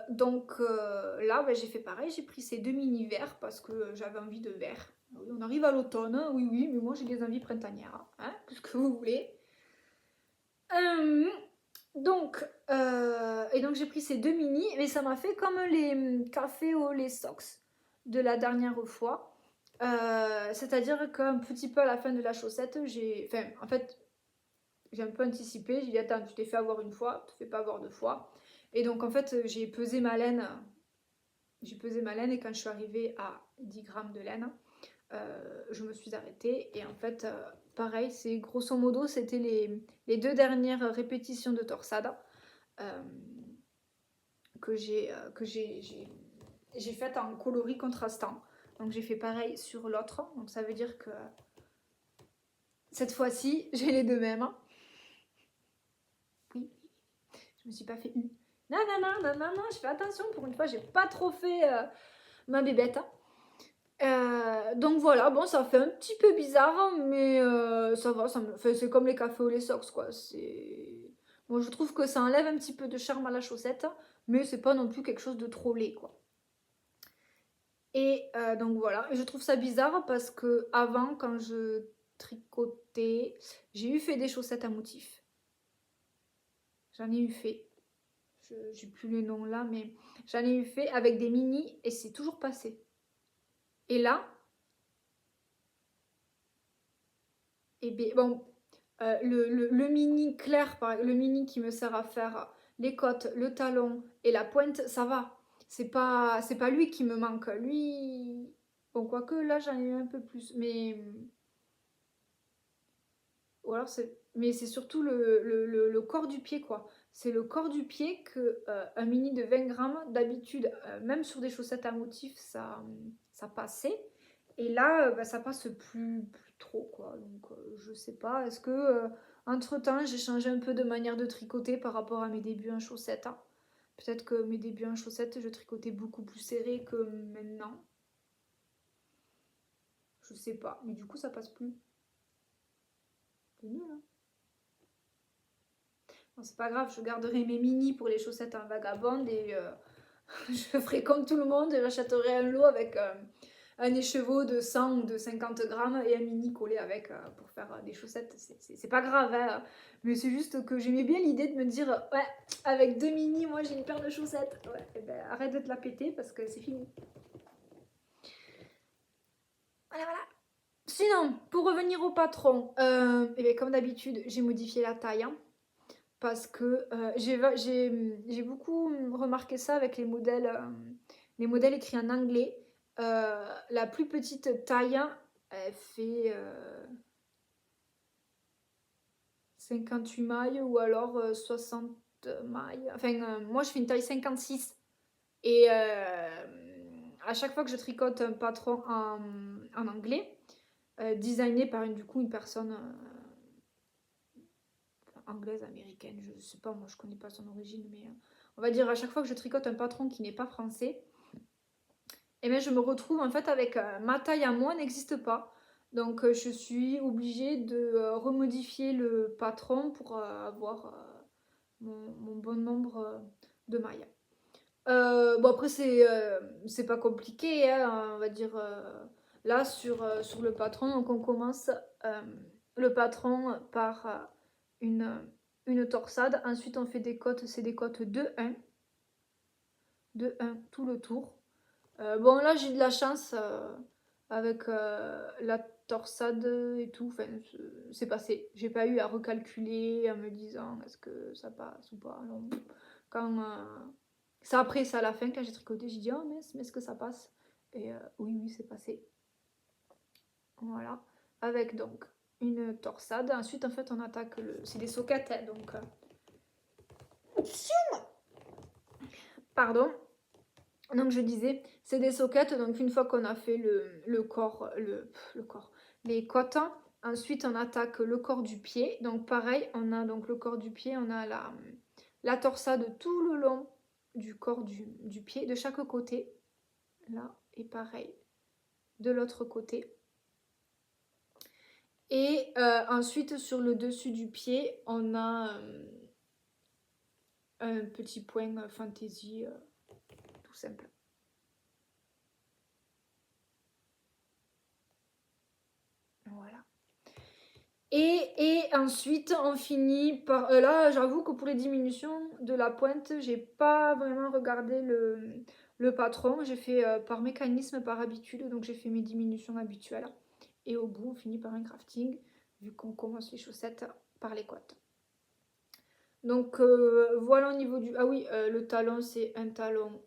donc là, j'ai fait pareil, j'ai pris ces 2 mini verts parce que j'avais envie de vert. Oui, on arrive à l'automne, oui, mais moi j'ai des envies printanières. Hein, qu'est-ce que vous voulez Donc, et donc j'ai pris ces 2 mini, mais ça m'a fait comme les cafés au lait Sox de la dernière fois. C'est-à-dire qu'un petit peu à la fin de la chaussette, enfin, en fait, j'ai un peu anticipé. J'ai dit, attends, tu t'es fait avoir une fois, tu te fais pas avoir 2 fois. Et donc, en fait, j'ai pesé ma laine. J'ai pesé ma laine et quand je suis arrivée à 10 grammes de laine, je me suis arrêtée. Et en fait, pareil, c'est grosso modo, c'était les 2 dernières répétitions de torsade euh, j'ai faites en coloris contrastant. Donc j'ai fait pareil sur l'autre. Donc ça veut dire que cette fois-ci, j'ai les deux mêmes. Oui, je me suis pas fait une. Non, non, non, non, non, non, je fais attention. Pour une fois, j'ai pas trop fait ma bébête. Donc voilà, bon, ça fait un petit peu bizarre, mais ça va. Enfin, c'est comme les cafés ou les socks, quoi. Bon, je trouve que ça enlève un petit peu de charme à la chaussette, mais c'est pas non plus quelque chose de trop laid, quoi. Et donc voilà, je trouve ça bizarre parce que avant, quand je tricotais, j'ai eu fait des chaussettes à motifs. J'en ai eu fait. J'ai plus le nom là, mais j'en ai eu fait avec des mini et c'est toujours passé. Et là, et bien, bon, le mini clair, le mini qui me sert à faire les côtes, le talon et la pointe, ça va. C'est pas lui qui me manque. Lui, bon, quoique là, j'en ai eu un peu plus, mais ou alors mais c'est surtout le corps du pied, quoi. C'est le corps du pied que un mini de 20 grammes, d'habitude, même sur des chaussettes à motifs, ça passait. Et là, bah, ça passe plus trop, quoi. Donc, je sais pas. Est-ce que, entre-temps, j'ai changé un peu de manière de tricoter par rapport à mes débuts en chaussettes, hein. Peut-être que mes débuts en chaussettes, je tricotais beaucoup plus serré que maintenant. Je sais pas. Mais du coup, ça passe plus. C'est nul, hein. Bon, c'est pas grave, je garderai mes mini pour les chaussettes en vagabonde et je ferai comme tout le monde, j'achèterai un lot avec un écheveau de 100 ou de 50 grammes et un mini collé avec pour faire des chaussettes. C'est pas grave, hein, mais c'est juste que j'aimais bien l'idée de me dire, ouais, avec 2 mini, moi j'ai une paire de chaussettes. Ouais, et ben, arrête de te la péter parce que c'est fini. Voilà, voilà. Sinon, pour revenir au patron, et bien, comme d'habitude, j'ai modifié la taille, hein. Parce que j'ai beaucoup remarqué ça avec les modèles écrits en anglais. La plus petite taille, elle fait 58 mailles ou alors 60 mailles. Enfin, moi je fais une taille 56. Et à chaque fois que je tricote un patron en anglais, designé par une personne anglaise, américaine, je sais pas, moi je connais pas son origine, mais on va dire à chaque fois que je tricote un patron qui n'est pas français, et bien je me retrouve en fait avec ma taille à moi n'existe pas. Donc je suis obligée de remodifier le patron pour avoir mon bon nombre de mailles. Bon après c'est pas compliqué, hein, on va dire là sur le patron, donc on commence le patron par une torsade, ensuite on fait des côtes, c'est des côtes de 1 tout le tour. Bon là j'ai de la chance avec la torsade et tout, enfin, c'est passé. J'ai pas eu à recalculer en me disant est-ce que ça passe ou pas. Non. Quand ça après, c'est à la fin quand j'ai tricoté, j'ai dit oh mais est-ce que ça passe? Et oui oui c'est passé. Voilà. Avec donc une torsade. Ensuite en fait on attaque c'est des soquettes hein, donc pardon. Donc je disais, c'est des soquettes, donc une fois qu'on a fait le corps, le corps, les côtes, ensuite on attaque le corps du pied. Donc pareil, on a donc le corps du pied, on a la torsade tout le long du corps du pied, de chaque côté. Là, et pareil, de l'autre côté. Et ensuite sur le dessus du pied, on a un petit point fantaisie, tout simple. Voilà. Et ensuite, on finit par... là, j'avoue que pour les diminutions de la pointe, j'ai pas vraiment regardé le patron. J'ai fait par mécanisme, par habitude. Donc, j'ai fait mes diminutions habituelles. Et au bout, on finit par un crafting, vu qu'on commence les chaussettes par les côtes. Donc, voilà au niveau du... Ah oui, le talon, c'est un talon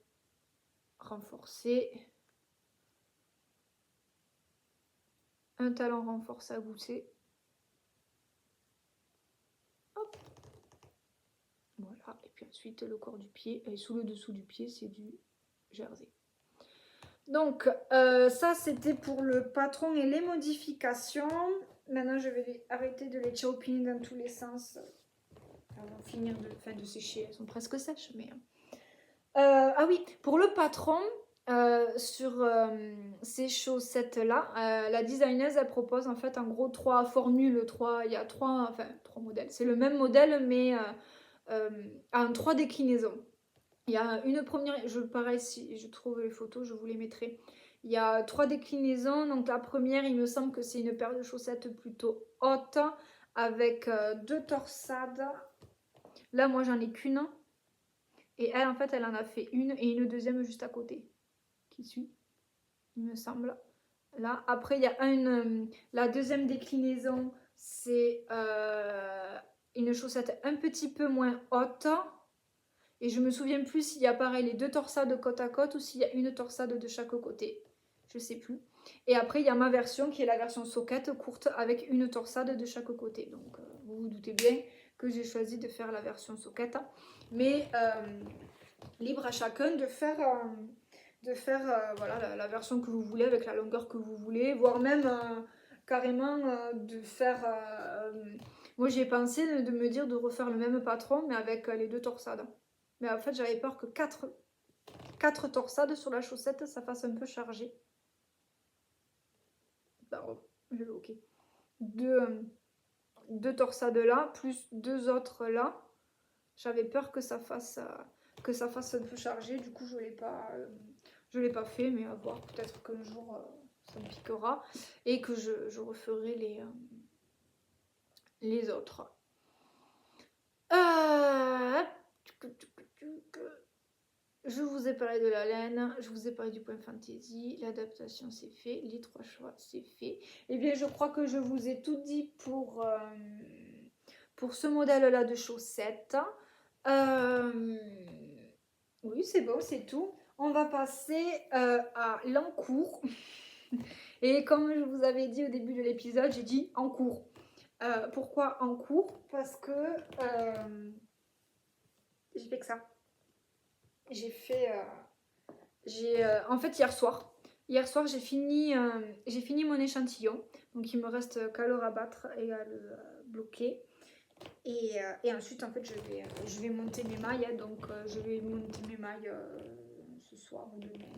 renforcé. Un talon renforcé à gousset. Hop. Voilà, et puis ensuite le corps du pied, et sous le dessous du pied, c'est du jersey. Donc, ça c'était pour le patron et les modifications. Maintenant, je vais arrêter de les chopiner dans tous les sens. Elles vont finir de sécher, elles sont presque sèches. Mais... ah oui, pour le patron, sur ces chaussettes-là, la designeuse, elle propose en fait en gros 3 formules, il y a 3 modèles. C'est le même modèle, mais en 3 déclinaisons. Il y a une première, pareil, si je trouve les photos, je vous les mettrai. Il y a 3 déclinaisons. Donc la première, il me semble que c'est une paire de chaussettes plutôt haute avec 2 torsades. Là, moi, j'en ai qu'une. Et elle, en fait, elle en a fait une et une deuxième juste à côté qui suit, il me semble. Là, après, il y a la deuxième déclinaison, c'est une chaussette un petit peu moins haute. Et je me souviens plus s'il y a pareil les 2 torsades côte à côte ou s'il y a une torsade de chaque côté. Je sais plus. Et après, il y a ma version qui est la version soquette courte avec une torsade de chaque côté. Donc, vous vous doutez bien que j'ai choisi de faire la version soquette. Mais libre à chacun de faire, voilà, la version que vous voulez avec la longueur que vous voulez. Voire même carrément de faire... moi, j'ai pensé de me dire de refaire le même patron mais avec les 2 torsades. Mais en fait, j'avais peur que 4 torsades sur la chaussette, ça fasse un peu chargé. Pardon, je vais ok. 2 torsades là, plus 2 autres là. J'avais peur que ça fasse un peu chargé. Du coup, je ne l'ai pas fait, mais à voir. Peut-être qu'un jour, ça me piquera. Et que je referai les autres. Je vous ai parlé de la laine, je vous ai parlé du point fantaisie, l'adaptation c'est fait, les 3 choix c'est fait. Et bien je crois que je vous ai tout dit pour ce modèle-là de chaussettes. Oui, c'est bon, c'est tout. On va passer à l'encours. Et comme je vous avais dit au début de l'épisode, j'ai dit en cours. Pourquoi en cours? Parce que j'ai fait que ça. J'ai fait... en fait, hier soir, j'ai fini mon échantillon. Donc, il me reste qu'à le rabattre et à le bloquer. Et ensuite, en fait, je vais monter mes mailles. Donc, je vais monter mes mailles ce soir ou demain.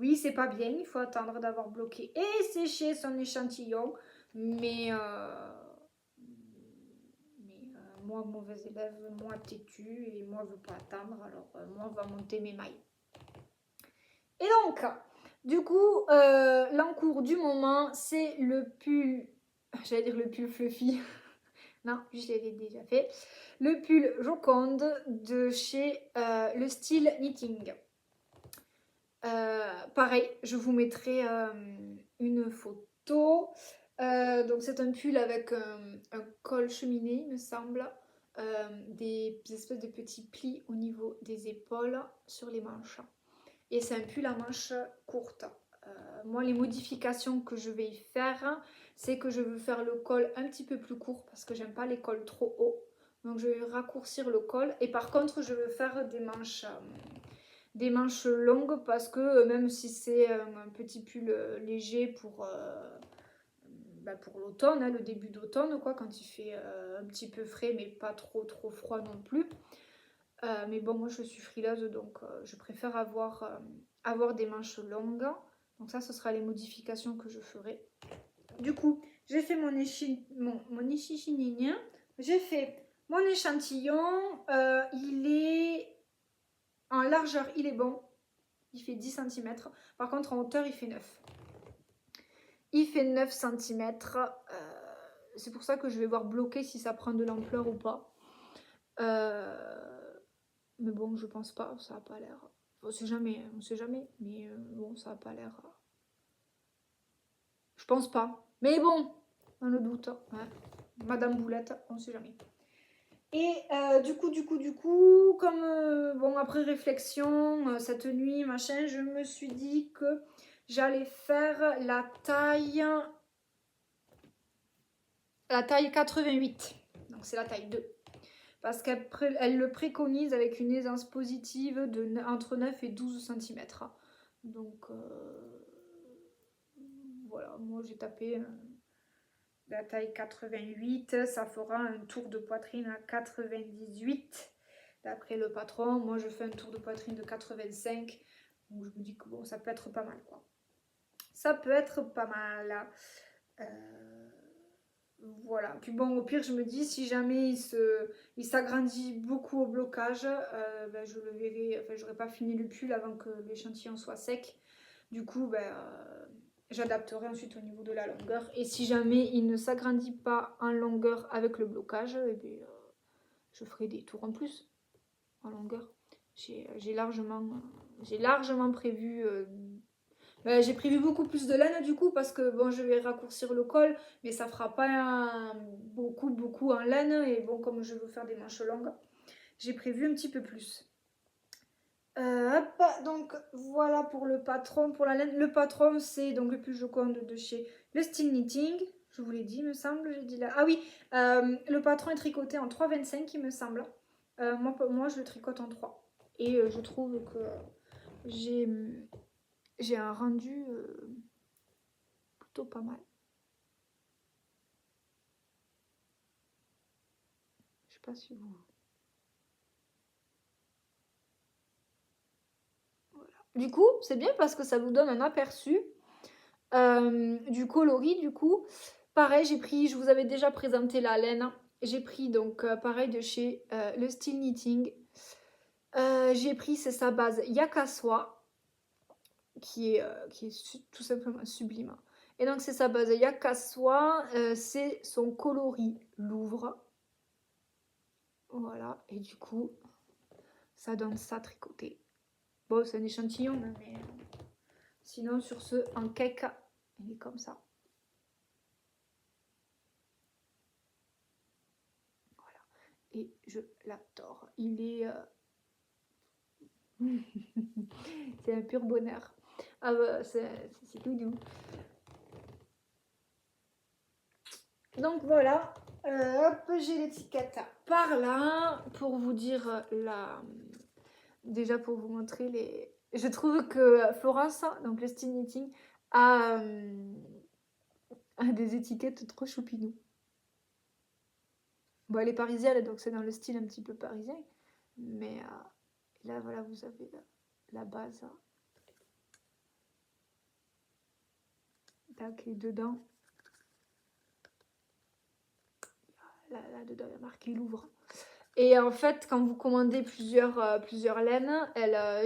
Oui, c'est pas bien. Il faut attendre d'avoir bloqué et séché son échantillon. Mais moi, mauvaise élève, moi têtue et moi, veut pas attendre. Alors, moi, on va monter mes mailles. Et donc, du coup, l'encours du moment, c'est le pull, j'allais dire le pull fluffy, non, je l'avais déjà fait, le pull Joconde de chez le style knitting. Pareil, je vous mettrai une photo. Donc c'est un pull avec un col cheminé, il me semble, des espèces de petits plis au niveau des épaules sur les manches. Et c'est un pull à manches courtes. Moi, les modifications que je vais y faire, c'est que je veux faire le col un petit peu plus court parce que j'aime pas les cols trop hauts. Donc, je vais raccourcir le col. Et par contre, je veux faire des manches longues parce que même si c'est un petit pull léger pour l'automne, hein, le début d'automne, quoi, quand il fait un petit peu frais mais pas trop froid non plus. Mais bon, moi je suis frileuse donc je préfère avoir des manches longues. Donc ça, ce sera les modifications que je ferai. Du coup, j'ai fait mon échantillon. J'ai fait mon échantillon. Il est en largeur, il est bon. Il fait 10 cm. Par contre, en hauteur, il fait 9. Il fait 9 cm. c'est pour ça que je vais voir bloquer si ça prend de l'ampleur ou pas. Mais bon, je pense pas, ça a pas l'air. On sait jamais, mais bon, ça a pas l'air. Je pense pas. Mais bon, dans le doute, hein. Madame Boulette, on sait jamais. Et du coup, comme bon, après réflexion, cette nuit, machin, je me suis dit que j'allais faire la taille 88. Donc c'est la taille 2. Parce qu'elle le préconise avec une aisance positive de entre 9 et 12 cm. Donc voilà, moi j'ai tapé la taille 88, ça fera un tour de poitrine à 98 d'après le patron. Moi je fais un tour de poitrine de 85, donc je me dis que bon, ça peut être pas mal quoi. Ça peut être pas mal. Voilà, puis bon, au pire, je me dis, si jamais il s'agrandit beaucoup au blocage, ben, je le verrai, enfin, j'aurai pas fini le pull avant que l'échantillon soit sec. Du coup, ben, j'adapterai ensuite au niveau de la longueur. Et si jamais il ne s'agrandit pas en longueur avec le blocage, eh bien, je ferai des tours en plus en longueur. J'ai largement prévu. J'ai prévu beaucoup plus de laine du coup parce que bon, je vais raccourcir le col, mais ça fera pas beaucoup en laine. Et bon, comme je veux faire des manches longues, j'ai prévu un petit peu plus. Hop, donc voilà pour le patron, pour la laine. Le patron, c'est donc le pull Joconde de chez Le Style Knitting. Je vous l'ai dit, il me semble, j'ai dit là. Ah oui, le patron est tricoté en 3,25, il me semble. Moi, je le tricote en 3. Et je trouve que j'ai un rendu plutôt pas mal. Je sais pas si vous... Voilà. Du coup, c'est bien parce que ça vous donne un aperçu du coloris. Du coup, pareil, j'ai pris, je vous avais déjà présenté la laine. J'ai pris donc pareil de chez Le Style Knitting. J'ai pris, c'est sa base Yaka Soie, qui est tout simplement sublime. Et donc c'est sa base Yaka Soie, c'est son coloris Louvre. Voilà, et du coup, ça donne ça tricoté. Bon, c'est un échantillon, hein, mais sinon sur ce, en cake, il est comme ça. Voilà, et je l'adore. Il est... c'est un pur bonheur. Ah bah, c'est tout doux. Donc voilà, hop, j'ai l'étiquette par là pour vous dire déjà pour vous montrer les... Je trouve que Florence, donc le Style Knitting, a des étiquettes trop choupinou. Bon, elle est parisienne, donc c'est dans le style un petit peu parisien. Mais là, voilà, vous avez la base. Tac, et dedans. Là, dedans, il y a marqué Louvre. Et en fait, quand vous commandez plusieurs laines,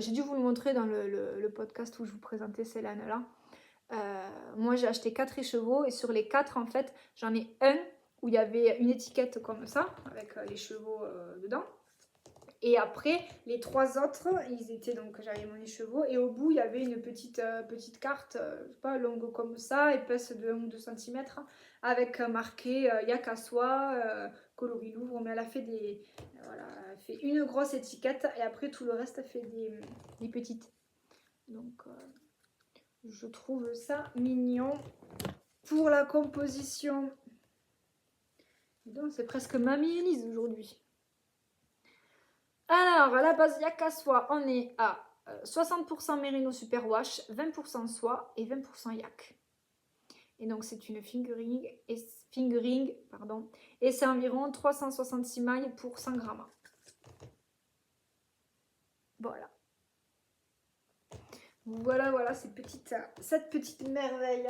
j'ai dû vous le montrer dans le podcast où je vous présentais ces laines-là. Moi, j'ai acheté 4 écheveaux et sur les 4, en fait, j'en ai un où il y avait une étiquette comme ça, avec les chevaux dedans. Et après, les 3 autres, ils étaient donc, j'avais mon écheveau, et au bout, il y avait une petite carte, je sais pas, longue comme ça, épaisse de 1 ou 2 cm, avec marqué Yaka Soie, coloris Louvre, mais elle a fait voilà, elle a fait une grosse étiquette, et après, tout le reste, elle fait des petites. Donc, je trouve ça mignon. Pour la composition, donc c'est presque Mamie Elise aujourd'hui. Alors, à la base Yaka Soie, on est à 60% Merino Superwash, 20% soie et 20% yak. Et donc, c'est une fingering, et c'est environ 366 mailles pour 100 grammes. Voilà. Voilà cette petite merveille.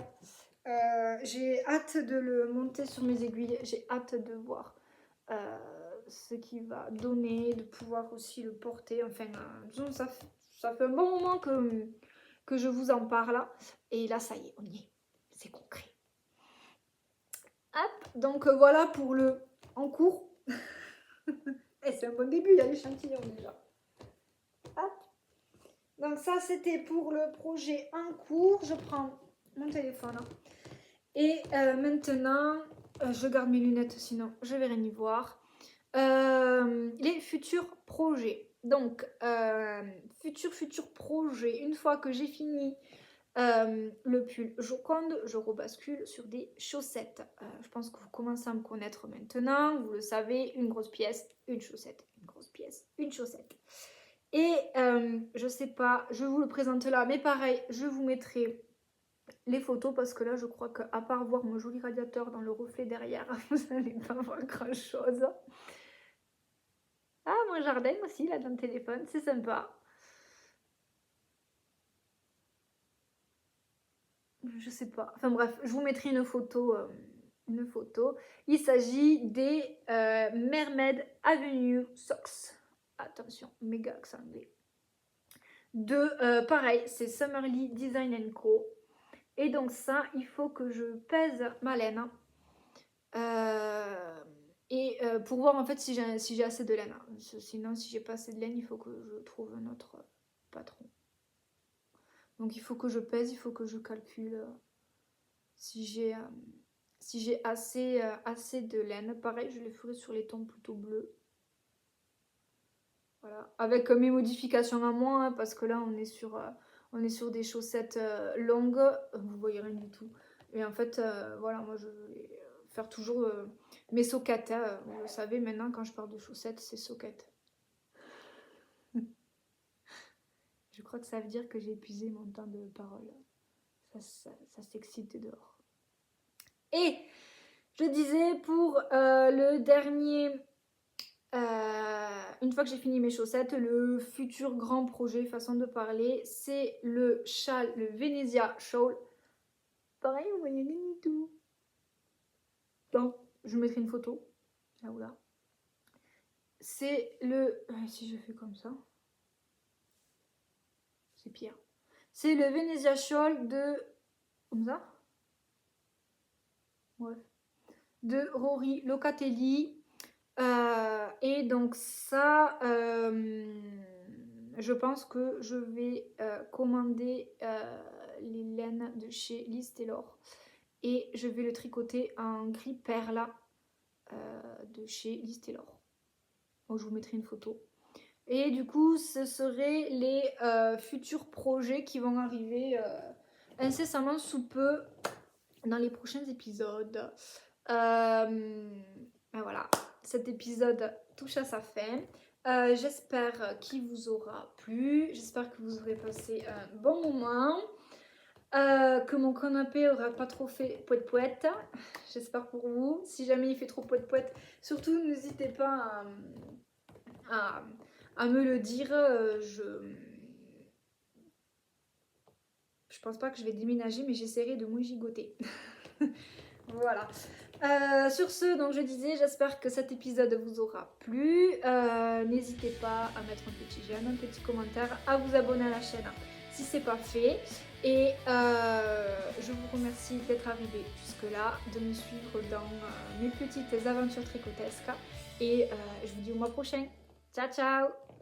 J'ai hâte de le monter sur mes aiguilles. J'ai hâte de voir ce qu'il va donner, de pouvoir aussi le porter. Enfin, disons, ça fait un bon moment que je vous en parle. Et là, ça y est, on y est. C'est concret. Hop, donc voilà pour le en cours. Et c'est un bon début, il y a l'échantillon déjà. Hop. Donc ça, c'était pour le projet en cours. Je prends mon téléphone. Et maintenant, je garde mes lunettes, sinon je vais rien y voir. Les futurs projets. Donc, futur projet. Une fois que j'ai fini le pull Joconde, je rebascule sur des chaussettes. Je pense que vous commencez à me connaître maintenant. Vous le savez, une grosse pièce, une chaussette. Une grosse pièce, une chaussette. Et je sais pas, je vous le présente là, mais pareil, je vous mettrai les photos parce que là, je crois qu'à part voir mon joli radiateur dans le reflet derrière, vous n'allez pas voir grand chose. Ah, mon jardin aussi, là, dans le téléphone, c'est sympa. Je sais pas. Enfin bref, je vous mettrai une photo. Il s'agit des Mermaid Avenue Socks. Attention, méga accent anglais. Pareil, c'est Summerly Design Co. Et donc ça, il faut que je pèse ma laine. Pour voir en fait si j'ai assez de laine. Sinon, si j'ai pas assez de laine, il faut que je trouve un autre patron. Donc il faut que je pèse, il faut que je calcule si j'ai assez de laine. Pareil, je les ferai sur les tons plutôt bleus. Voilà, avec mes modifications à moi, hein, parce que là on est sur des chaussettes longues, vous voyez rien du tout. Et en fait, voilà, moi je vais faire toujours mes soquettes. Hein. Vous le savez maintenant, quand je parle de chaussettes, c'est soquettes. Je crois que ça veut dire que j'ai épuisé mon temps de parole. Ça s'excite dehors. Et je disais pour le dernier, une fois que j'ai fini mes chaussettes, le futur grand projet, façon de parler, c'est le châle, le Venezia Shawl. Pareil, vous voyez rien du tout. Donc, je vous mettrai une photo, là ou là. C'est le... si je fais comme ça, c'est pire. C'est le Venezia Shawl de... Comme ça. Ouais. De Rory Locatelli. Et donc ça, je pense que je vais commander les laines de chez Liz Taylor et je vais le tricoter en gris perle de chez Liz Taylor. Donc, je vous mettrai une photo. Et du coup, ce seraient les futurs projets qui vont arriver incessamment sous peu dans les prochains épisodes. Ben voilà, cet épisode touche à sa fin. J'espère qu'il vous aura plu. J'espère que vous aurez passé un bon moment. Que mon canapé aura pas trop fait poète-poète. J'espère pour vous. Si jamais il fait trop poète-poète, surtout n'hésitez pas à me le dire. Je pense pas que je vais déménager, mais j'essaierai de moins gigoter. Voilà. Sur ce, donc je disais, j'espère que cet épisode vous aura plu. N'hésitez pas à mettre un petit j'aime, un petit commentaire, à vous abonner à la chaîne si c'est pas fait. Et je vous remercie d'être arrivé jusque là, de me suivre dans mes petites aventures tricotesques. Et je vous dis au mois prochain. Ciao ciao!